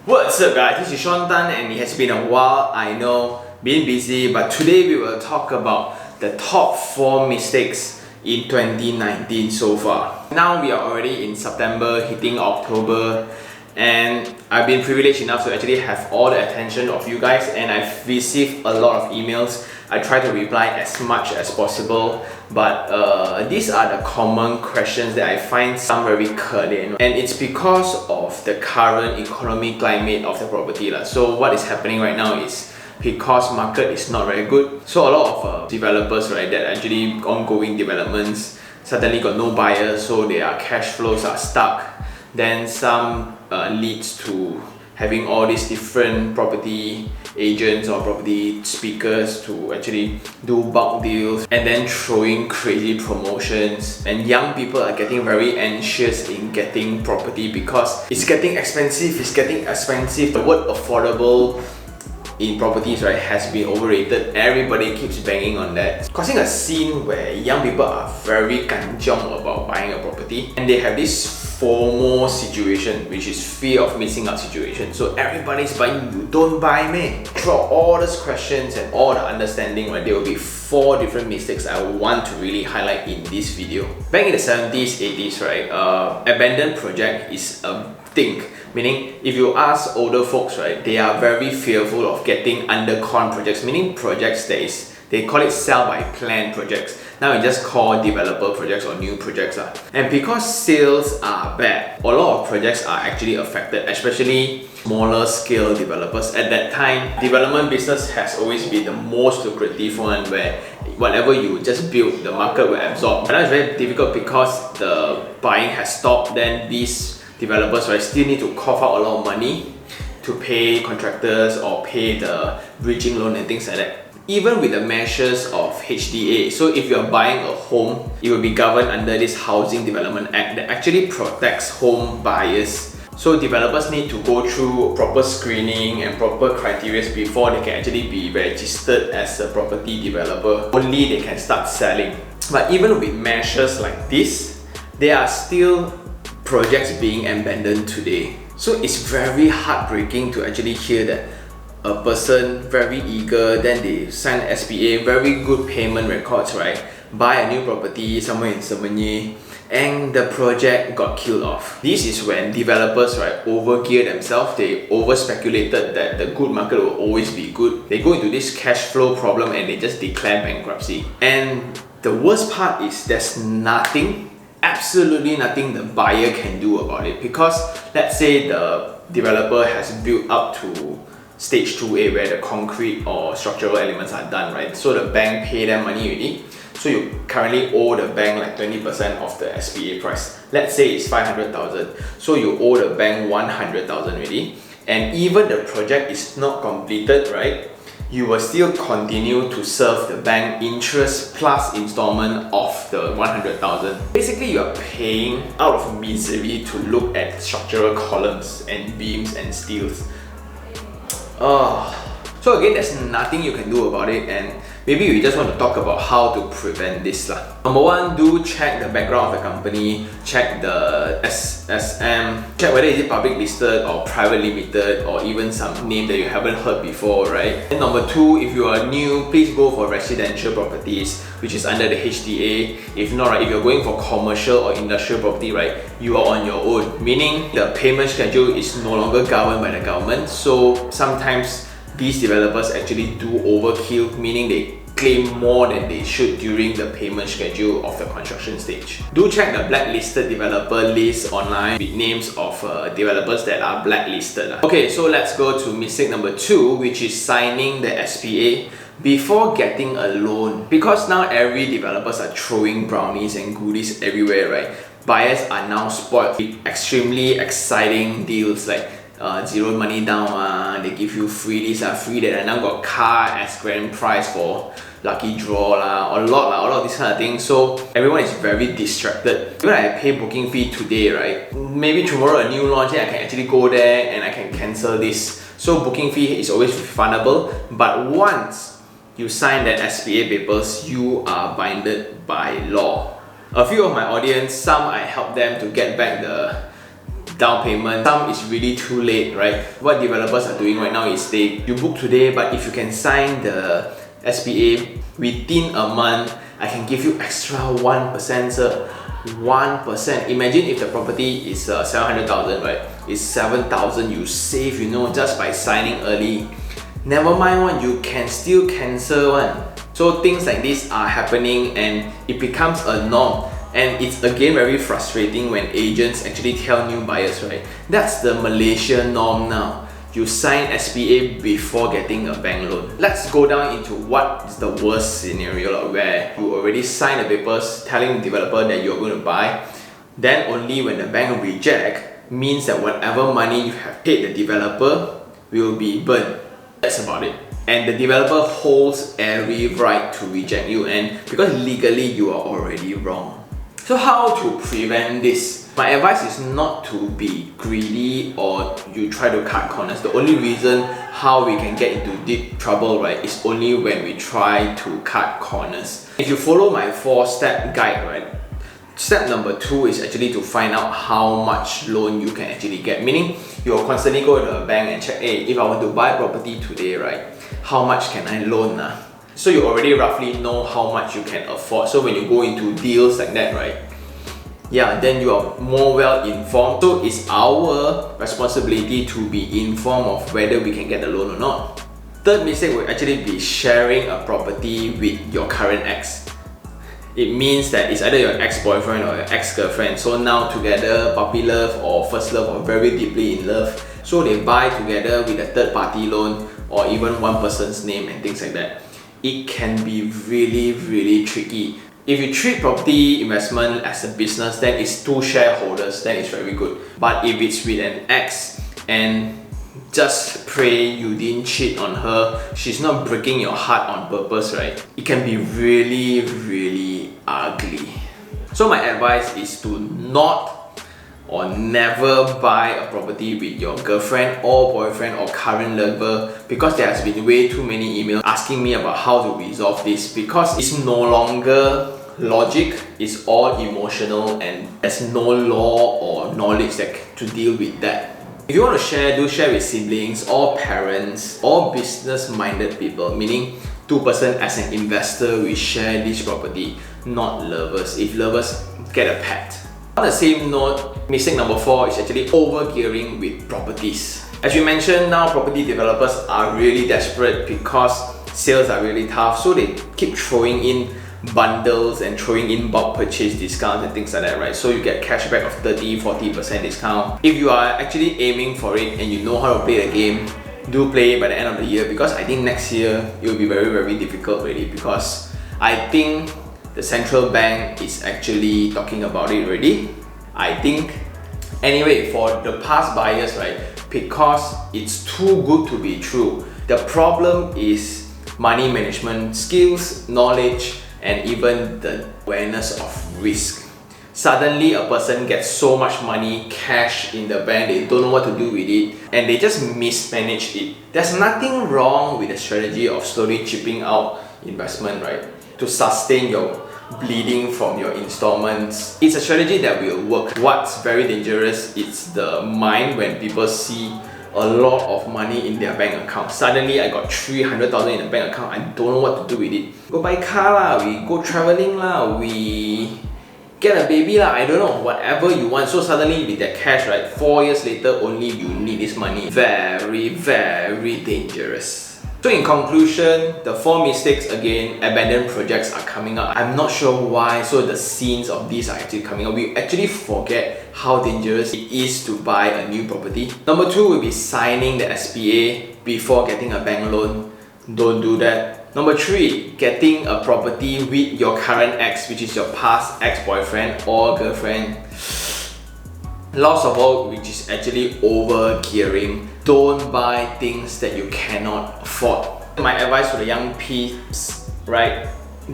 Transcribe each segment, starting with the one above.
What's up guys, this is Sean Tan and it has been a while, I know, been busy, but today we will talk about the top 4 mistakes in 2019 so far. Now we are already in September, hitting October, and I've been privileged enough to actually have all the attention of you guys, and I've received a lot of emails. I try to reply as much as possible, but these are the common questions that I find some very clear, and it's because of the current economic climate of the property. So what is happening right now is because market is not very good, so a lot of developers, right, that actually ongoing developments suddenly got no buyers, so their cash flows are stuck. Then some leads to having all these different property agents or property speakers to actually do bulk deals and then throwing crazy promotions, and young people are getting very anxious in getting property because it's getting expensive. The word affordable in properties, right, has been overrated. Everybody keeps banging on that, causing a scene where young people are very kanjiong about buying a property, and they have this FOMO situation, which is fear of missing out situation. So everybody's buying, you don't buy me. Throughout all these questions and all the understanding, right, there will be 4 different mistakes I want to really highlight in this video. Back in the 70s, 80s, right, abandoned project is a thing. Meaning, if you ask older folks, right, they are very fearful of getting undercon projects, meaning projects that they call it sell by plan projects. Now we just call developer projects or new projects. And because sales are bad, a lot of projects are actually affected, especially smaller scale developers. At that time, development business has always been the most lucrative one, where whatever you just build, the market will absorb. And that's very difficult because the buying has stopped. Then these developers, right, still need to cough out a lot of money to pay contractors or pay the bridging loan and things like that. Even with the measures of HDA, so if you're buying a home, it will be governed under this Housing Development Act that actually protects home buyers. So developers need to go through proper screening and proper criteria before they can actually be registered as a property developer. Only they can start selling. But even with measures like this, there are still projects being abandoned today. So it's very heartbreaking to actually hear that a person very eager, then they sign SPA, very good payment records, right, buy a new property somewhere in Semenyi, and the project got killed off. This is when developers, right, overgear themselves. They over speculated that the good market will always be good. They go into this cash flow problem and they just declare bankruptcy. And the worst part is there's nothing, absolutely nothing the buyer can do about it, because let's say the developer has built up to stage 2A where the concrete or structural elements are done, right? So the bank pay them money already. So you currently owe the bank like 20% of the SPA price. Let's say it's 500,000. So you owe the bank 100,000 already. And even the project is not completed, right, you will still continue to serve the bank interest plus installment of the 100,000. Basically, you are paying out of misery to look at structural columns and beams and steels. So again, there's nothing you can do about it, and maybe we just want to talk about how to prevent this. Number 1, do check the background of the company, check the SSM, check whether is it public listed or private limited or even some name that you haven't heard before, right? And number 2, if you are new, please go for residential properties, which is under the HDA. If not, right, if you're going for commercial or industrial property, right, you are on your own, meaning the payment schedule is no longer governed by the government. So sometimes these developers actually do overkill, meaning they claim more than they should during the payment schedule of the construction stage. Do check the blacklisted developer list online with names of developers that are blacklisted. Okay, so let's go to mistake number 2, which is signing the SPA before getting a loan. Because now every developers are throwing brownies and goodies everywhere, right? Buyers are now spoiled with extremely exciting deals like zero money down, they give you free this, free that, and now got car as grand prize for lucky draw, or a lot of this kind of things. So everyone is very distracted. Even I pay booking fee today, right, maybe tomorrow a new launch, I can actually go there and I can cancel this. So booking fee is always refundable, but once you sign that SPA papers, you are binded by law. A few of my audience, some I help them to get back down payment. Some is really too late, right? What developers are doing right now is you book today, but if you can sign the SPA within a month, I can give you extra 1%, sir. 1%. Imagine if the property is 700,000, right? It's 7,000 you save, just by signing early. Never mind one, you can still cancel one. So things like this are happening and it becomes a norm. And it's again very frustrating when agents actually tell new buyers, right? That's the Malaysia norm now. You sign SPA before getting a bank loan. Let's go down into what is the worst scenario where you already sign the papers telling the developer that you're going to buy. Then only when the bank reject means that whatever money you have paid the developer will be burned. That's about it. And the developer holds every right to reject you, and because legally you are already wrong. So how to prevent this? My advice is not to be greedy or you try to cut corners. The only reason how we can get into deep trouble, right, is only when we try to cut corners. If you follow my 4-step guide, right, step number 2 is actually to find out how much loan you can actually get. Meaning, you'll constantly go to the bank and check, hey, if I want to buy property today, right, how much can I loan now? So you already roughly know how much you can afford. So when you go into deals like that, right, yeah, then you are more well informed. So it's our responsibility to be informed of whether we can get the loan or not. Third mistake will actually be sharing a property with your current ex. It means that it's either your ex-boyfriend or your ex-girlfriend. So now together, puppy love or first love or very deeply in love. So they buy together with a third-party loan or even one person's name and things like that. It can be really, really tricky. If you treat property investment as a business, then it's 2 shareholders, then it's very good. But if it's with an ex and just pray you didn't cheat on her, she's not breaking your heart on purpose, right? It can be really, really ugly. So my advice is to not or never buy a property with your girlfriend or boyfriend or current lover, because there has been way too many emails asking me about how to resolve this, because it's no longer logic, it's all emotional and there's no law or knowledge to deal with that. If you want to share, do share with siblings or parents or business-minded people, meaning 2-person as an investor, we share this property, not lovers. If lovers, get a pet. On the same note, mistake number 4 is actually over-gearing with properties. As you mentioned, now property developers are really desperate because sales are really tough, so they keep throwing in bundles and throwing in bulk purchase discounts and things like that, right? So you get cashback of 30-40% discount. If you are actually aiming for it and you know how to play the game, do play by the end of the year, because I think next year it will be very, very difficult really, because I think the central bank is actually talking about it already. I think. Anyway, for the past buyers, right, because it's too good to be true. The problem is money management skills, knowledge, and even the awareness of risk. Suddenly a person gets so much money, cash in the bank, they don't know what to do with it, and they just mismanage it. There's nothing wrong with the strategy of slowly chipping out investment, right, to sustain your bleeding from your installments. It's a strategy that will work. What's very dangerous is the mind when people see a lot of money in their bank account. Suddenly I got 300,000 in the bank account, I don't know what to do with it. Go buy car lah, we go traveling lah, we get a baby lah, I don't know, whatever you want. So suddenly with that cash, right, 4 years later only you need this money. Very, very dangerous. So in conclusion, the 4 mistakes again, abandoned projects are coming up. I'm not sure why, so the scenes of these are actually coming up. We actually forget how dangerous it is to buy a new property. Number 2 will be signing the SPA before getting a bank loan. Don't do that. Number 3, getting a property with your current ex, which is your past ex-boyfriend or girlfriend. Last of all, which is actually over-gearing. Don't buy things that you cannot afford. My advice for the young peeps, right?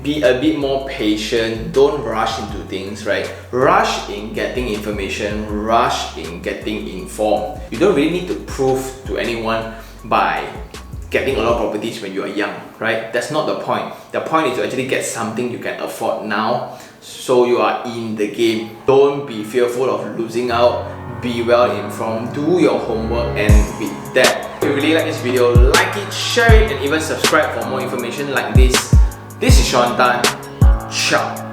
Be a bit more patient. Don't rush into things, right? Rush in getting information, rush in getting informed. You don't really need to prove to anyone by getting a lot of properties when you are young, right? That's not the point. The point is to actually get something you can afford now so you are in the game. Don't be fearful of losing out. Be well informed, do your homework, and with that, if you really like this video, like it, share it, and even subscribe for more information like this. This is Sean Tan. Ciao.